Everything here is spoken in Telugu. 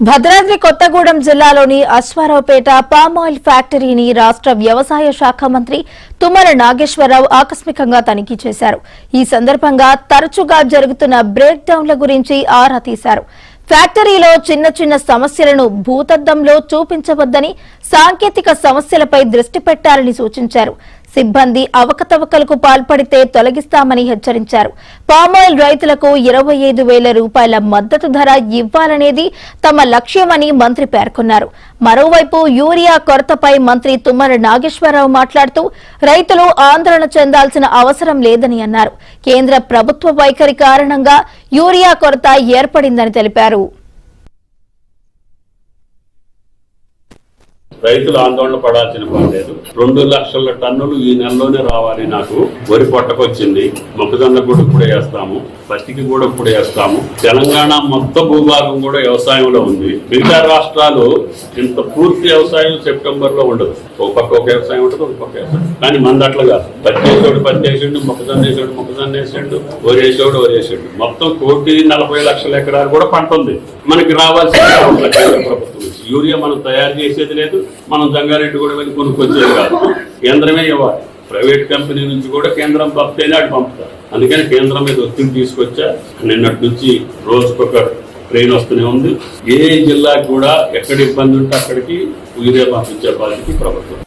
భద్రాద్రి కొత్తగూడెం జిల్లాలోని అశ్వారావుపేట పామాయిల్ ఫ్యాక్టరీని రాష్ట్ర వ్యవసాయ శాఖ మంత్రి తుమ్మల నాగేశ్వరరావు ఆకస్మికంగా తనిఖీ చేశారు. ఈ సందర్భంగా తరచుగా జరుగుతున్న బ్రేక్ డౌన్ల గురించి ఆరా తీశారు. ఫ్యాక్టరీలో చిన్న చిన్న సమస్యలను భూతద్దంలో చూపించవద్దని, సాంకేతిక సమస్యలపై దృష్టి పెట్టాలని సూచించారు. సిబ్బంది అవకతవకలకు పాల్పడితే తొలగిస్తామని హెచ్చరించారు. పామాయిల్ రైతులకు 25,000 రూపాయల మద్దతు ధర ఇవ్వాలనేది తమ లక్ష్యమని మంత్రి పేర్కొన్నారు. మరోవైపు యూరియా కొరతపై మంత్రి తుమ్మల నాగేశ్వరరావు మాట్లాడుతూ రైతులు ఆందోళన చెందాల్సిన అవసరం లేదని అన్నారు. కేంద్ర ప్రభుత్వ వైఖరి కారణంగా యూరియా కొరత ఏర్పడిందని తెలిపారు. రైతులు ఆందోళన పడాల్సిన పని లేదు. 2 లక్షల టన్నులు ఈ నెలలోనే రావాలి. నాకు వరి పొట్టకొచ్చింది, మొక్కజొన్న కూడా ఇప్పుడే వేస్తాము, పత్తికి కూడా ఇప్పుడే వేస్తాము. తెలంగాణ మొత్తం భూభాగం కూడా వ్యవసాయంలో ఉంది. మిగతా రాష్ట్రాలు ఇంత పూర్తి వ్యవసాయం సెప్టెంబర్ లో ఉండదు. ఒక పక్క ఒక వ్యవసాయం ఉంటుంది, ఒక పక్క వ్యవసాయం. కానీ మంది అట్లా కాదు. పత్తి వేసేవాడు పత్తి వేసాడు, మొక్కజొన్న వేసాడు మొక్కజొన్న వేసాడు, వరి వేసేవాడు వరి వేసాడు. మొత్తం 1,40,00,000 ఎకరాలు కూడా పంట ఉంది. మనకి రావాల్సిన కేంద్ర ప్రభుత్వం యూరియా మనం తయారు చేసేది లేదు, మనం జంగారెడ్డి కూడా వెళ్ళి కొనుక్కొచ్చేది కాదు. కేంద్రమే ఇవ్వాలి. ప్రైవేట్ కంపెనీ నుంచి కూడా కేంద్రం పంపితేనే అటు పంపుతారు. అందుకని కేంద్రం మీద ఒత్తిడి తీసుకొచ్చా. నిన్నటి నుంచి రోజుకొక ట్రైన్ వస్తూనే ఉంది. ఏ జిల్లాకి కూడా ఎక్కడ ఇబ్బంది ఉంటే అక్కడికి యూరియా పంపించే బాధ్యత ప్రభుత్వం.